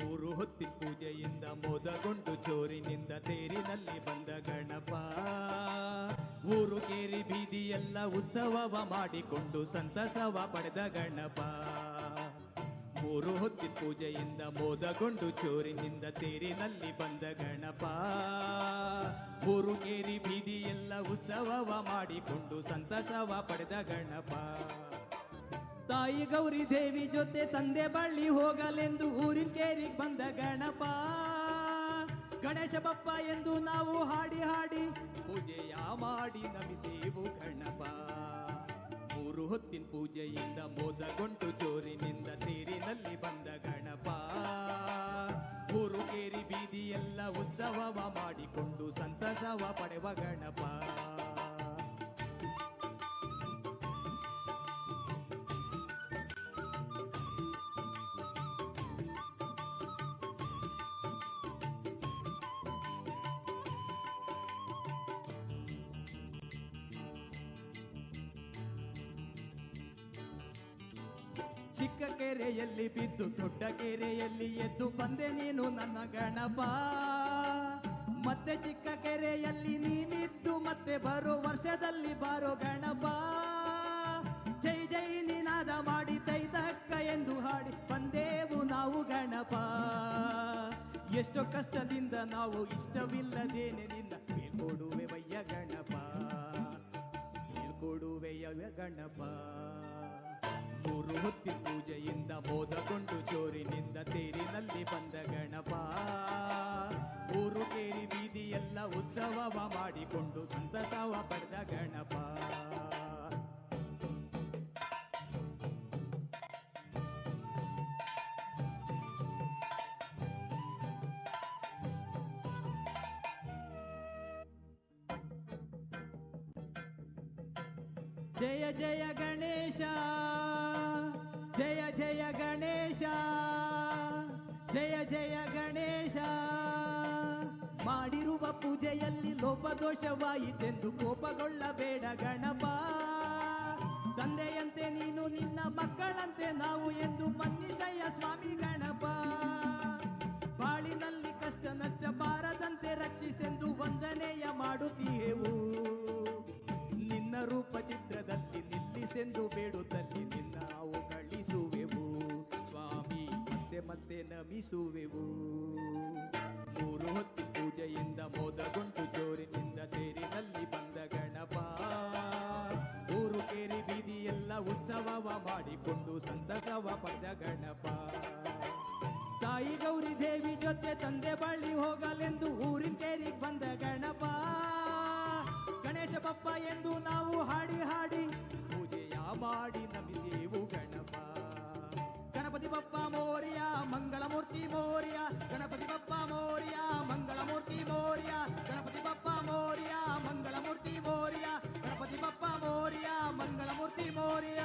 ಮೂರು ಹೊತ್ತಿನ ಪೂಜೆಯಿಂದ ಮೋದಗೊಂಡು ಜೋರಿನಿಂದ ತೇರಿನಲ್ಲಿ ಬಂದ ಗಣಪ. ಊರು ಕೇರಿ ಬೀದಿಯೆಲ್ಲ ಉತ್ಸವವ ಮಾಡಿಕೊಂಡು ಸಂತಸವ ಪಡೆದ ಗಣಪ. ಮೂರು ಹೊತ್ತಿನ ಪೂಜೆಯಿಂದ ಮೋದಗೊಂಡು ಜೋರಿನಿಂದ ತೇರಿನಲ್ಲಿ ಬಂದ ಗಣಪ. ಊರು ಕೇರಿ ಬೀದಿಯೆಲ್ಲ ಉತ್ಸವವ ಮಾಡಿಕೊಂಡು ಸಂತಸವ ಪಡೆದ ಗಣಪ. ತಾಯಿ ಗೌರಿ ದೇವಿ ಜೊತೆ ತಂದೆ ಬಳ್ಳಿ ಹೋಗಲೆಂದು ಊರಿನ ಕೇರಿಗೆ ಬಂದ ಗಣಪ. ಗಣೇಶ ಬಪ್ಪ ಎಂದು ನಾವು ಹಾಡಿ ಹಾಡಿ ಪೂಜೆಯ ಮಾಡಿ ನಮಿಸೇವು ಗಣಪ. ಮೂರು ಹೊತ್ತಿನ ಪೂಜೆಯಿಂದ ಮೋದಗೊಂಡು ಜೋರಿನಿಂದ ತೇರಿನಲ್ಲಿ ಬಂದ ಗಣಪ. ಊರು ಕೇರಿ ಬೀದಿಯೆಲ್ಲ ಉತ್ಸವವ ಮಾಡಿಕೊಂಡು ಸಂತಸವ ಪಡೆವ ಗಣಪ. ಚಿಕ್ಕ ಕೆರೆಯಲ್ಲಿ ಬಿದ್ದು ದೊಡ್ಡ ಕೆರೆಯಲ್ಲಿ ಎದ್ದು ಬಂದೆ ನೀನು ನನ್ನ ಗಣಪ. ಮತ್ತೆ ಚಿಕ್ಕ ಕೆರೆಯಲ್ಲಿ ನೀನಿದ್ದು ಮತ್ತೆ ಬರೋ ವರ್ಷದಲ್ಲಿ ಬಾರೋ ಗಣಪ. ಜೈ ಜೈ ನಿನಾದ ಮಾಡಿ ತೈತಕ್ಕ ಎಂದು ಹಾಡಿ ಬಂದೇವು ನಾವು ಗಣಪ. ಎಷ್ಟೋ ಕಷ್ಟದಿಂದ ನಾವು ಇಷ್ಟವಿಲ್ಲದೇನೆ ನಿನ್ನ ಬೀಳ್ಕೊಡುವೆ ವಯ್ಯ ಗಣಪ. ಬೀಳ್ಕೊಡುವೆಯ ಗಣಪ. ಮೂರು ಹೊತ್ತಿನ ಪೂಜೆಯಿಂದ ಮೋದಗೊಂಡು ಜೋರಿನಿಂದ ತೇರಿನಲ್ಲಿ ಬಂದ ಗಣಪ. ಊರು ಕೇರಿ ಬೀದಿಯೆಲ್ಲ ಉತ್ಸವವ ಮಾಡಿಕೊಂಡು ಸಂತಸವ ಪಡೆದ ಗಣಪ. ಜಯ ಜಯ ಗಣೇಶ, ಜಯ ಜಯ ಗಣೇಶ, ಜಯ ಜಯ ಗಣೇಶ. ಮಾಡಿರುವ ಪೂಜೆಯಲ್ಲಿ ಲೋಪದೋಷವಾಯಿತೆಂದು ಕೋಪಗೊಳ್ಳಬೇಡ ಗಣಪ. ತಂದೆಯಂತೆ ನೀನು ನಿನ್ನ ಮಕ್ಕಳಂತೆ ನಾವು ಎಂದು ಮನ್ನಿಸಯ್ಯ ಸ್ವಾಮಿ ಗಣಪ. ಬಾಳಿನಲ್ಲಿ ಕಷ್ಟ ನಷ್ಟ ಬಾರದಂತೆ ರಕ್ಷಿಸೆಂದು ವಂದನೆಯ ಮಾಡುತ್ತೀಯೇವು. ನಿನ್ನ ರೂಪ ಚಿತ್ರದಲ್ಲಿ ನಿಲ್ಲಿಸೆಂದು ಬೇಡುತ್ತಲ್ಲಿ ನಿನ್ನ ನಾವು ಕಳಿಸುವೆವು ಸ್ವಾಮಿ. ಮತ್ತೆ ಮತ್ತೆ ನಮಿಸುವೆವು. ಮೂರು ಹೊತ್ತಿನ ಪೂಜೆಯಿಂದ ಮೋದಗೊಂಡು ಜೋರಿನಿಂದ ತೇರಿನಲ್ಲಿ ಬಂದ ಗಣಪ. ಊರು ಕೇರಿ ಬೀದಿಯೆಲ್ಲ ಉತ್ಸವವ ಮಾಡಿಕೊಂಡು ಸಂತಸವ ಪಡೆದ ಗಣಪ. ತಾಯಿ ಗೌರಿ ದೇವಿ ಜೊತೆ ತಂದೆ ಬಳ್ಳಿ ಹೋಗಲೆಂದು ಊರಿನ ಕೇರಿಗೆ ಬಂದ ಗಣಪ. ಗಣೇಶ ಬಪ್ಪ ಎಂದು ನಾವು ಹಾಡಿ ಹಾಡಿ ಪೂಜೆಯ ಮಾಡಿ ನಮಿಸೇವು ಗಣಪ. ಗಣಪತಿ ಬಪ್ಪ ಮೋರ್ಯ ಮಂಗಳಮೂರ್ತಿ ಮೋರ್ಯ. ಗಣಪತಿ ಬಪ್ಪ ಮೋರ್ಯ ಮಂಗಳಮೂರ್ತಿ ಮೋರ್ಯ. ಗಣಪತಿ ಬಪ್ಪ ಮೋರ್ಯ ಮಂಗಳಮೂರ್ತಿ ಮೋರ್ಯ. ಗಣಪತಿ ಬಪ್ಪ ಮೋರ್ಯ ಮಂಗಳಮೂರ್ತಿ ಮೋರ್ಯ.